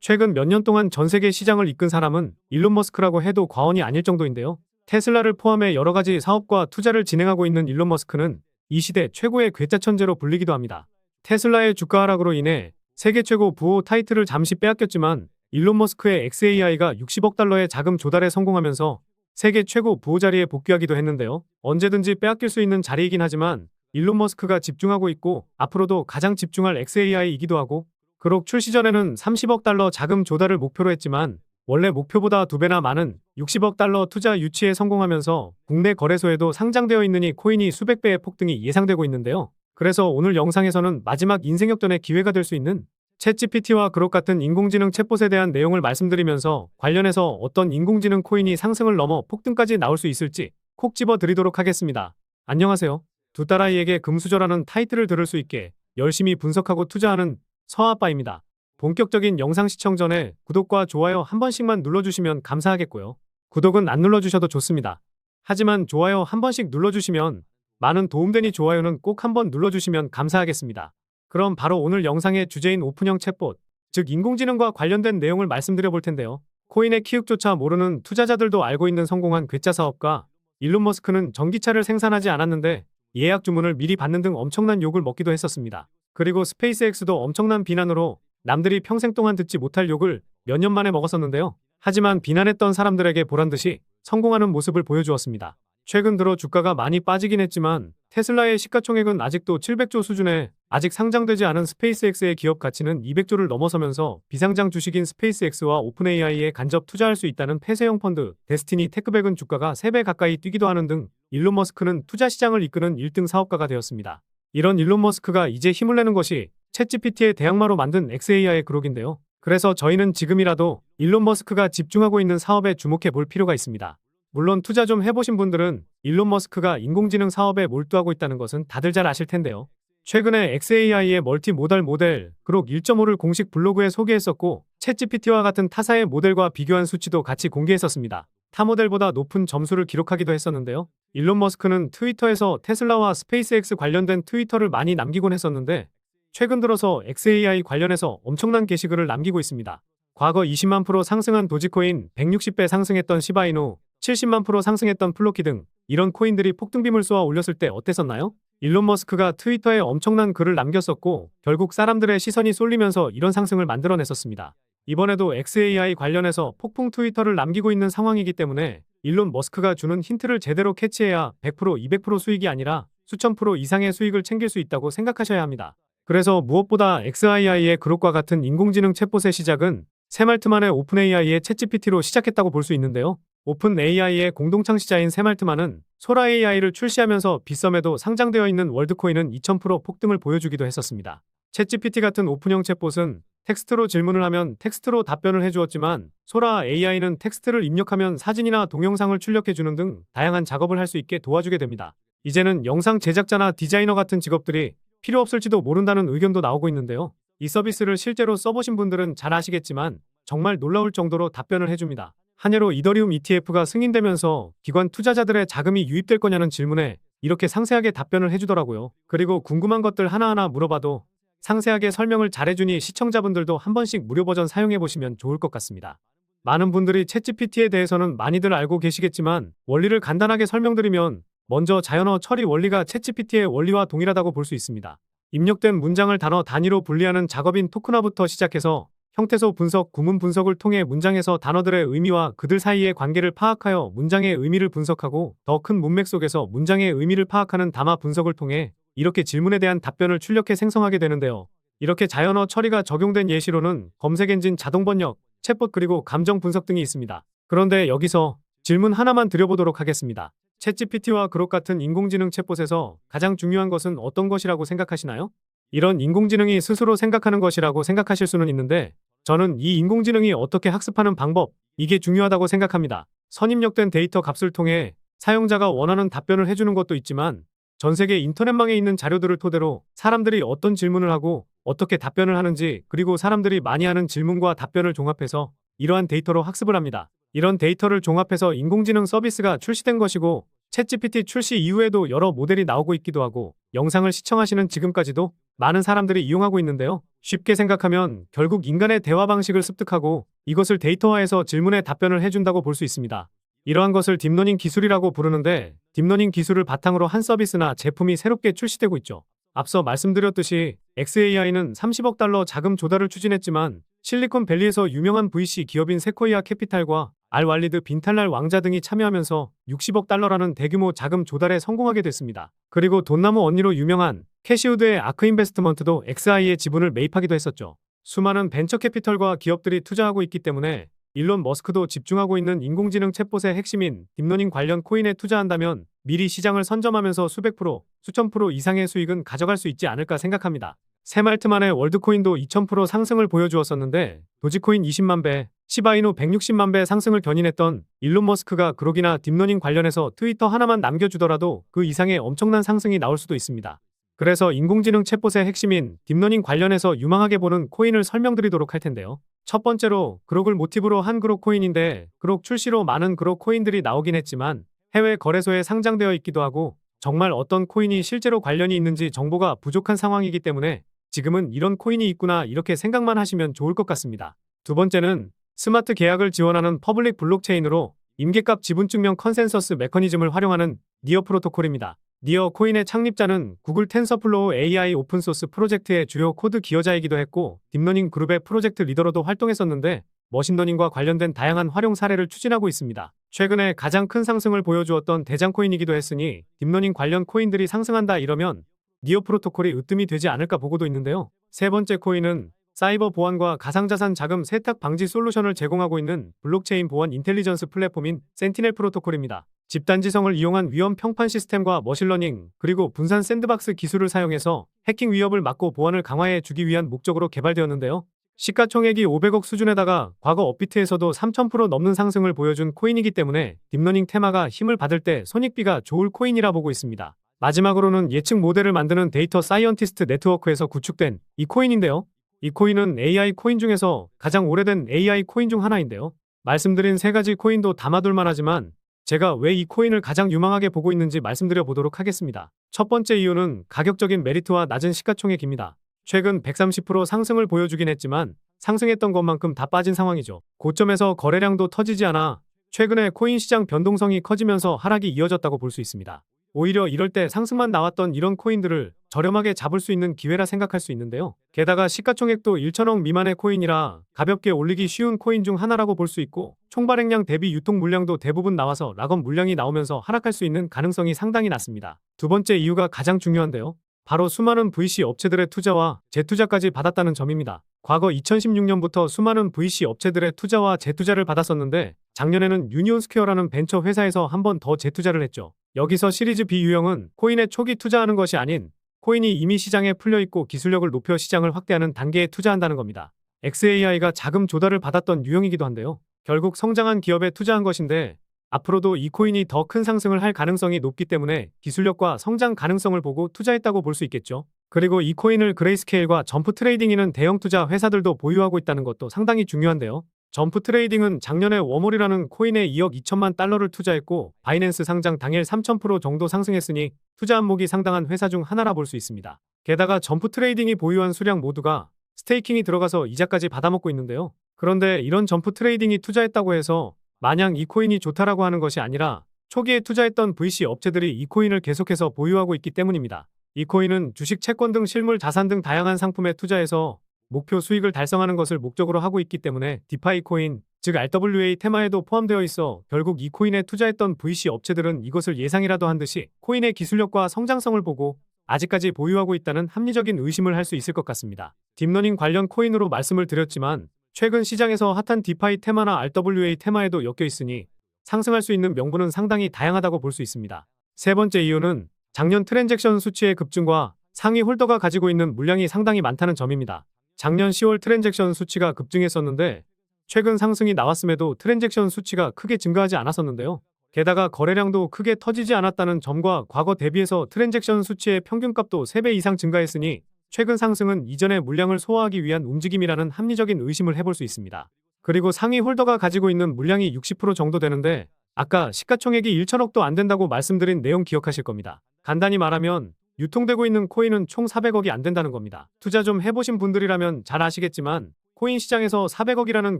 최근 몇 년 동안 전 세계 시장을 이끈 사람은 일론 머스크라고 해도 과언이 아닐 정도인데요. 테슬라를 포함해 여러 가지 사업과 투자를 진행하고 있는 일론 머스크는 이 시대 최고의 괴짜 천재로 불리기도 합니다. 테슬라의 주가 하락으로 인해 세계 최고 부호 타이틀을 잠시 빼앗겼지만 일론 머스크의 xAI가 60억 달러의 자금 조달에 성공하면서 세계 최고 부호 자리에 복귀하기도 했는데요. 언제든지 빼앗길 수 있는 자리이긴 하지만 일론 머스크가 집중하고 있고 앞으로도 가장 집중할 xAI이기도 하고, 그록 출시 전에는 30억 달러 자금 조달을 목표로 했지만 원래 목표보다 2배나 많은 60억 달러 투자 유치에 성공하면서 국내 거래소에도 상장되어 있으니 코인이 수백 배의 폭등이 예상되고 있는데요. 그래서 오늘 영상에서는 마지막 인생역전의 기회가 될 수 있는 챗GPT와 그록 같은 인공지능 챗봇에 대한 내용을 말씀드리면서 관련해서 어떤 인공지능 코인이 상승을 넘어 폭등까지 나올 수 있을지 콕 집어 드리도록 하겠습니다. 안녕하세요. 두 딸아이에게 금수저라는 타이틀을 들을 수 있게 열심히 분석하고 투자하는 서아빠입니다. 본격적인 영상 시청 전에 구독과 좋아요 한 번씩만 눌러주시면 감사하겠고요. 구독은 안 눌러주셔도 좋습니다. 하지만 좋아요 한 번씩 눌러주시면 많은 도움되니 좋아요는 꼭 한번 눌러주시면 감사하겠습니다. 그럼 바로 오늘 영상의 주제인 오픈형 챗봇, 즉 인공지능과 관련된 내용을 말씀드려 볼 텐데요. 코인의 키읔조차 모르는 투자자들도 알고 있는 성공한 괴짜 사업가 일론 머스크는 전기차를 생산하지 않았는데 예약 주문을 미리 받는 등 엄청난 욕을 먹기도 했었습니다. 그리고 스페이스X도 엄청난 비난으로 남들이 평생 동안 듣지 못할 욕을 몇 년 만에 먹었었는데요. 하지만 비난했던 사람들에게 보란듯이 성공하는 모습을 보여주었습니다. 최근 들어 주가가 많이 빠지긴 했지만 테슬라의 시가총액은 아직도 700조 수준에 아직 상장되지 않은 스페이스X의 기업 가치는 200조를 넘어서면서 비상장 주식인 스페이스X와 오픈AI에 간접 투자할 수 있다는 폐쇄형 펀드 데스티니 테크백은 주가가 3배 가까이 뛰기도 하는 등 일론 머스크는 투자 시장을 이끄는 1등 사업가가 되었습니다. 이런 일론 머스크가 이제 힘을 내는 것이 챗GPT의 대항마로 만든 xAI의 그록인데요. 그래서 저희는 지금이라도 일론 머스크가 집중하고 있는 사업에 주목해 볼 필요가 있습니다. 물론 투자 좀 해보신 분들은 일론 머스크가 인공지능 사업에 몰두하고 있다는 것은 다들 잘 아실 텐데요. 최근에 xAI의 멀티모달 모델 그록 1.5를 공식 블로그에 소개했었고 챗GPT와 같은 타사의 모델과 비교한 수치도 같이 공개했었습니다. 타 모델보다 높은 점수를 기록하기도 했었는데요. 일론 머스크는 트위터에서 테슬라와 스페이스X 관련된 트위터를 많이 남기곤 했었는데 최근 들어서 xAI 관련해서 엄청난 게시글을 남기고 있습니다. 과거 20만 프로 상승한 도지코인, 160배 상승했던 시바이누, 70만 프로 상승했던 플로키 등 이런 코인들이 폭등빔을 쏘아 올렸을 때 어땠었나요? 일론 머스크가 트위터에 엄청난 글을 남겼었고 결국 사람들의 시선이 쏠리면서 이런 상승을 만들어냈었습니다. 이번에도 xAI 관련해서 폭풍 트위터를 남기고 있는 상황이기 때문에 일론 머스크가 주는 힌트를 제대로 캐치해야 100%, 200% 수익이 아니라 수천 프로 이상의 수익을 챙길 수 있다고 생각하셔야 합니다. 그래서 무엇보다 xAI의 그록과 같은 인공지능 챗봇의 시작은 세말트만의 오픈AI의 챗GPT로 시작했다고 볼 수 있는데요. 오픈AI의 공동창시자인 세말트만은 소라AI를 출시하면서 빗썸에도 상장되어 있는 월드코인은 2000% 폭등을 보여주기도 했었습니다. 챗GPT 같은 오픈형 챗봇은 텍스트로 질문을 하면 텍스트로 답변을 해주었지만 소라AI는 텍스트를 입력하면 사진이나 동영상을 출력해주는 등 다양한 작업을 할 수 있게 도와주게 됩니다. 이제는 영상 제작자나 디자이너 같은 직업들이 필요 없을지도 모른다는 의견도 나오고 있는데요. 이 서비스를 실제로 써보신 분들은 잘 아시겠지만 정말 놀라울 정도로 답변을 해줍니다. 한 해로 이더리움 ETF가 승인되면서 기관 투자자들의 자금이 유입될 거냐는 질문에 이렇게 상세하게 답변을 해주더라고요. 그리고 궁금한 것들 하나하나 물어봐도 상세하게 설명을 잘해주니 시청자분들도 한 번씩 무료 버전 사용해보시면 좋을 것 같습니다. 많은 분들이 챗GPT에 대해서는 많이들 알고 계시겠지만 원리를 간단하게 설명드리면 먼저 자연어 처리 원리가 챗GPT의 원리와 동일하다고 볼 수 있습니다. 입력된 문장을 단어 단위로 분리하는 작업인 토크나부터 시작해서 형태소 분석, 구문 분석을 통해 문장에서 단어들의 의미와 그들 사이의 관계를 파악하여 문장의 의미를 분석하고 더 큰 문맥 속에서 문장의 의미를 파악하는 담화 분석을 통해 이렇게 질문에 대한 답변을 출력해 생성하게 되는데요. 이렇게 자연어 처리가 적용된 예시로는 검색 엔진 자동 번역, 챗봇 그리고 감정 분석 등이 있습니다. 그런데 여기서 질문 하나만 드려보도록 하겠습니다. 챗GPT와 그록 같은 인공지능 챗봇에서 가장 중요한 것은 어떤 것이라고 생각하시나요? 이런 인공지능이 스스로 생각하는 것이라고 생각하실 수는 있는데 저는 이 인공지능이 어떻게 학습하는 방법, 이게 중요하다고 생각합니다. 선입력된 데이터 값을 통해 사용자가 원하는 답변을 해주는 것도 있지만 전 세계 인터넷망에 있는 자료들을 토대로 사람들이 어떤 질문을 하고 어떻게 답변을 하는지 그리고 사람들이 많이 하는 질문과 답변을 종합해서 이러한 데이터로 학습을 합니다. 이런 데이터를 종합해서 인공지능 서비스가 출시된 것이고 챗GPT 출시 이후에도 여러 모델이 나오고 있기도 하고 영상을 시청하시는 지금까지도 많은 사람들이 이용하고 있는데요. 쉽게 생각하면 결국 인간의 대화 방식을 습득하고 이것을 데이터화해서 질문에 답변을 해준다고 볼 수 있습니다. 이러한 것을 딥러닝 기술이라고 부르는데 딥러닝 기술을 바탕으로 한 서비스나 제품이 새롭게 출시되고 있죠. 앞서 말씀드렸듯이 xAI는 30억 달러 자금 조달을 추진했지만 실리콘밸리에서 유명한 VC 기업인 세코이아 캐피탈과 알왈리드 빈탈랄 왕자 등이 참여하면서 60억 달러라는 대규모 자금 조달에 성공하게 됐습니다. 그리고 돈나무 언니로 유명한 캐시우드의 아크인베스트먼트도 XAI의 지분을 매입하기도 했었죠. 수많은 벤처 캐피털과 기업들이 투자하고 있기 때문에 일론 머스크도 집중하고 있는 인공지능 챗봇의 핵심인 딥러닝 관련 코인에 투자한다면 미리 시장을 선점하면서 수백 프로, 수천 프로 이상의 수익은 가져갈 수 있지 않을까 생각합니다. 새말트 만에 월드코인도 2000% 상승을 보여주었었는데 도지코인 20만 배, 시바이누 160만 배 상승을 견인했던 일론 머스크가 그록이나 딥러닝 관련해서 트위터 하나만 남겨주더라도 그 이상의 엄청난 상승이 나올 수도 있습니다. 그래서 인공지능 챗봇의 핵심인 딥러닝 관련해서 유망하게 보는 코인을 설명드리도록 할 텐데요. 첫 번째로 그록을 모티브로 한 그록 코인인데 그록 출시로 많은 그록 코인들이 나오긴 했지만 해외 거래소에 상장되어 있기도 하고 정말 어떤 코인이 실제로 관련이 있는지 정보가 부족한 상황이기 때문에 지금은 이런 코인이 있구나 이렇게 생각만 하시면 좋을 것 같습니다. 두 번째는 스마트 계약을 지원하는 퍼블릭 블록체인으로 임계값 지분증명 컨센서스 메커니즘을 활용하는 니어 프로토콜입니다. 니어 코인의 창립자는 구글 텐서플로우 AI 오픈소스 프로젝트의 주요 코드 기여자이기도 했고 딥러닝 그룹의 프로젝트 리더로도 활동했었는데 머신러닝과 관련된 다양한 활용 사례를 추진하고 있습니다. 최근에 가장 큰 상승을 보여주었던 대장 코인이기도 했으니 딥러닝 관련 코인들이 상승한다 이러면 니어 프로토콜이 으뜸이 되지 않을까 보고도 있는데요. 세 번째 코인은 사이버 보안과 가상자산 자금 세탁 방지 솔루션을 제공하고 있는 블록체인 보안 인텔리전스 플랫폼인 센티넬 프로토콜입니다. 집단지성을 이용한 위험 평판 시스템과 머신러닝 그리고 분산 샌드박스 기술을 사용해서 해킹 위협을 막고 보안을 강화해 주기 위한 목적으로 개발되었는데요. 시가총액이 500억 수준에다가 과거 업비트에서도 3000% 넘는 상승을 보여준 코인이기 때문에 딥러닝 테마가 힘을 받을 때 손익비가 좋을 코인이라 보고 있습니다. 마지막으로는 예측 모델을 만드는 데이터 사이언티스트 네트워크에서 구축된 이 코인인데요. 이 코인은 AI 코인 중에서 가장 오래된 AI 코인 중 하나인데요. 말씀드린 세 가지 코인도 담아둘 만하지만 제가 왜 이 코인을 가장 유망하게 보고 있는지 말씀드려 보도록 하겠습니다. 첫 번째 이유는 가격적인 메리트와 낮은 시가총액입니다. 최근 130% 상승을 보여주긴 했지만 상승했던 것만큼 다 빠진 상황이죠. 고점에서 거래량도 터지지 않아 최근에 코인 시장 변동성이 커지면서 하락이 이어졌다고 볼 수 있습니다. 오히려 이럴 때 상승만 나왔던 이런 코인들을 저렴하게 잡을 수 있는 기회라 생각할 수 있는데요. 게다가 시가총액도 1천억 미만의 코인이라 가볍게 올리기 쉬운 코인 중 하나라고 볼 수 있고 총발행량 대비 유통 물량도 대부분 나와서 락업 물량이 나오면서 하락할 수 있는 가능성이 상당히 낮습니다. 두 번째 이유가 가장 중요한데요. 바로 수많은 VC 업체들의 투자와 재투자까지 받았다는 점입니다. 과거 2016년부터 수많은 VC 업체들의 투자와 재투자를 받았었는데 작년에는 유니온스퀘어라는 벤처 회사에서 한 번 더 재투자를 했죠. 여기서 시리즈 B 유형은 코인에 초기 투자하는 것이 아닌 코인이 이미 시장에 풀려있고 기술력을 높여 시장을 확대하는 단계에 투자한다는 겁니다. XAI가 자금 조달을 받았던 유형이기도 한데요. 결국 성장한 기업에 투자한 것인데 앞으로도 이 코인이 더 큰 상승을 할 가능성이 높기 때문에 기술력과 성장 가능성을 보고 투자했다고 볼 수 있겠죠. 그리고 이 코인을 그레이스케일과 점프 트레이딩이는 대형 투자 회사들도 보유하고 있다는 것도 상당히 중요한데요. 점프 트레이딩은 작년에 워몰이라는 코인에 2억 2천만 달러를 투자했고 바이낸스 상장 당일 3000% 정도 상승했으니 투자 안목이 상당한 회사 중 하나라 볼 수 있습니다. 게다가 점프 트레이딩이 보유한 수량 모두가 스테이킹이 들어가서 이자까지 받아먹고 있는데요. 그런데 이런 점프 트레이딩이 투자했다고 해서 마냥 이 코인이 좋다라고 하는 것이 아니라 초기에 투자했던 VC 업체들이 이 코인을 계속해서 보유하고 있기 때문입니다. 이 코인은 주식, 채권 등 실물 자산 등 다양한 상품에 투자해서 목표 수익을 달성하는 것을 목적으로 하고 있기 때문에 디파이 코인, 즉 RWA 테마에도 포함되어 있어 결국 이 코인에 투자했던 VC 업체들은 이것을 예상이라도 한 듯이 코인의 기술력과 성장성을 보고 아직까지 보유하고 있다는 합리적인 의심을 할 수 있을 것 같습니다. 딥러닝 관련 코인으로 말씀을 드렸지만 최근 시장에서 핫한 디파이 테마나 RWA 테마에도 엮여 있으니 상승할 수 있는 명분은 상당히 다양하다고 볼 수 있습니다. 세 번째 이유는 작년 트랜잭션 수치의 급증과 상위 홀더가 가지고 있는 물량이 상당히 많다는 점입니다. 작년 10월 트랜잭션 수치가 급증했었는데 최근 상승이 나왔음에도 트랜잭션 수치가 크게 증가하지 않았었는데요. 게다가 거래량도 크게 터지지 않았다는 점과 과거 대비해서 트랜잭션 수치의 평균값도 3배 이상 증가했으니 최근 상승은 이전의 물량을 소화하기 위한 움직임이라는 합리적인 의심을 해볼 수 있습니다. 그리고 상위 홀더가 가지고 있는 물량이 60% 정도 되는데 아까 시가총액이 1천억도 안 된다고 말씀드린 내용 기억하실 겁니다. 간단히 말하면 유통되고 있는 코인은 총 400억이 안 된다는 겁니다. 투자 좀 해보신 분들이라면 잘 아시겠지만 코인 시장에서 400억이라는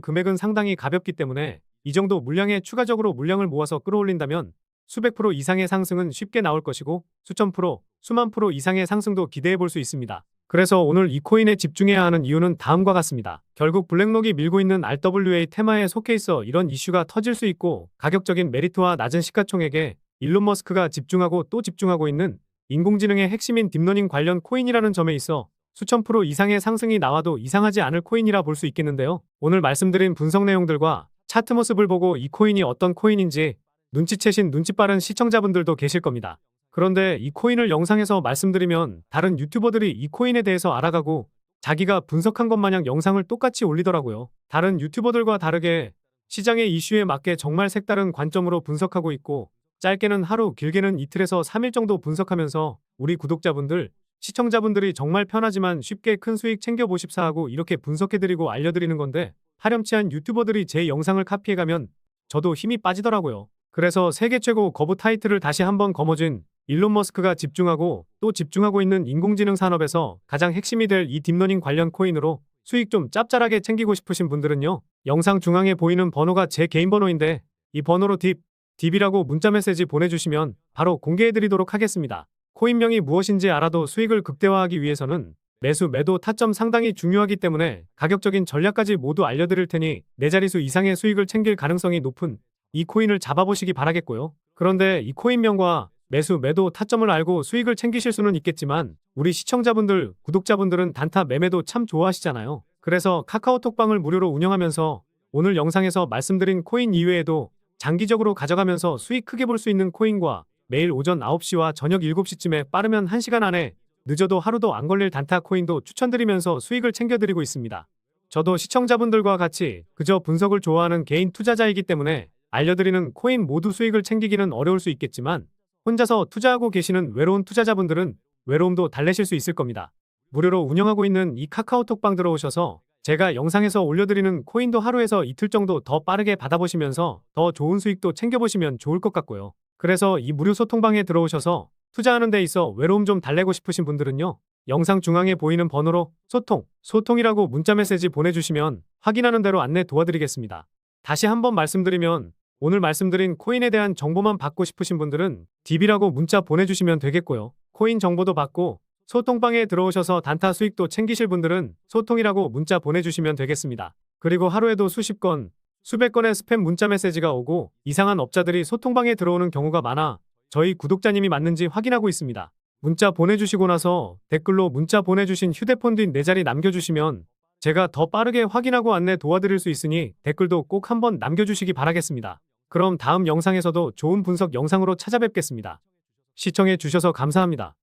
금액은 상당히 가볍기 때문에 이 정도 물량에 추가적으로 물량을 모아서 끌어올린다면 수백 프로 이상의 상승은 쉽게 나올 것이고 수천 프로, 수만 프로 이상의 상승도 기대해 볼 수 있습니다. 그래서 오늘 이 코인에 집중해야 하는 이유는 다음과 같습니다. 결국 블랙록이 밀고 있는 RWA 테마에 속해 있어 이런 이슈가 터질 수 있고 가격적인 메리트와 낮은 시가총액에 일론 머스크가 집중하고 또 집중하고 있는 인공지능의 핵심인 딥러닝 관련 코인이라는 점에 있어 수천 프로 이상의 상승이 나와도 이상하지 않을 코인이라 볼 수 있겠는데요. 오늘 말씀드린 분석 내용들과 차트 모습을 보고 이 코인이 어떤 코인인지 눈치채신 눈치 빠른 시청자분들도 계실 겁니다. 그런데 이 코인을 영상에서 말씀드리면 다른 유튜버들이 이 코인에 대해서 알아가고 자기가 분석한 것 마냥 영상을 똑같이 올리더라고요. 다른 유튜버들과 다르게 시장의 이슈에 맞게 정말 색다른 관점으로 분석하고 있고 짧게는 하루, 길게는 이틀에서 3일 정도 분석하면서 우리 구독자분들, 시청자분들이 정말 편하지만 쉽게 큰 수익 챙겨보십사 하고 이렇게 분석해드리고 알려드리는 건데 파렴치한 유튜버들이 제 영상을 카피해가면 저도 힘이 빠지더라고요. 그래서 세계 최고 거부 타이틀을 다시 한번 거머쥔 일론 머스크가 집중하고 또 집중하고 있는 인공지능 산업에서 가장 핵심이 될 이 딥러닝 관련 코인으로 수익 좀 짭짤하게 챙기고 싶으신 분들은요. 영상 중앙에 보이는 번호가 제 개인 번호인데 이 번호로 딥이라고 문자 메시지 보내주시면 바로 공개해드리도록 하겠습니다. 코인명이 무엇인지 알아도 수익을 극대화하기 위해서는 매수, 매도, 타점 상당히 중요하기 때문에 가격적인 전략까지 모두 알려드릴 테니 네 자릿수 이상의 수익을 챙길 가능성이 높은 이 코인을 잡아보시기 바라겠고요. 그런데 이 코인명과 매수, 매도, 타점을 알고 수익을 챙기실 수는 있겠지만 우리 시청자분들, 구독자분들은 단타 매매도 참 좋아하시잖아요. 그래서 카카오톡방을 무료로 운영하면서 오늘 영상에서 말씀드린 코인 이외에도 장기적으로 가져가면서 수익 크게 볼 수 있는 코인과 매일 오전 9시와 저녁 7시쯤에 빠르면 1시간 안에 늦어도 하루도 안 걸릴 단타 코인도 추천드리면서 수익을 챙겨드리고 있습니다. 저도 시청자분들과 같이 그저 분석을 좋아하는 개인 투자자이기 때문에 알려드리는 코인 모두 수익을 챙기기는 어려울 수 있겠지만 혼자서 투자하고 계시는 외로운 투자자분들은 외로움도 달래실 수 있을 겁니다. 무료로 운영하고 있는 이 카카오톡방 들어오셔서 제가 영상에서 올려드리는 코인도 하루에서 이틀 정도 더 빠르게 받아보시면서 더 좋은 수익도 챙겨보시면 좋을 것 같고요. 그래서 이 무료 소통방에 들어오셔서 투자하는 데 있어 외로움 좀 달래고 싶으신 분들은요. 영상 중앙에 보이는 번호로 소통이라고 문자 메시지 보내주시면 확인하는 대로 안내 도와드리겠습니다. 다시 한번 말씀드리면 오늘 말씀드린 코인에 대한 정보만 받고 싶으신 분들은 딥이라고 문자 보내주시면 되겠고요. 코인 정보도 받고 소통방에 들어오셔서 단타 수익도 챙기실 분들은 소통이라고 문자 보내주시면 되겠습니다. 그리고 하루에도 수십 건, 수백 건의 스팸 문자 메시지가 오고 이상한 업자들이 소통방에 들어오는 경우가 많아 저희 구독자님이 맞는지 확인하고 있습니다. 문자 보내주시고 나서 댓글로 문자 보내주신 휴대폰 뒷 4자리 남겨주시면 제가 더 빠르게 확인하고 안내 도와드릴 수 있으니 댓글도 꼭 한번 남겨주시기 바라겠습니다. 그럼 다음 영상에서도 좋은 분석 영상으로 찾아뵙겠습니다. 시청해 주셔서 감사합니다.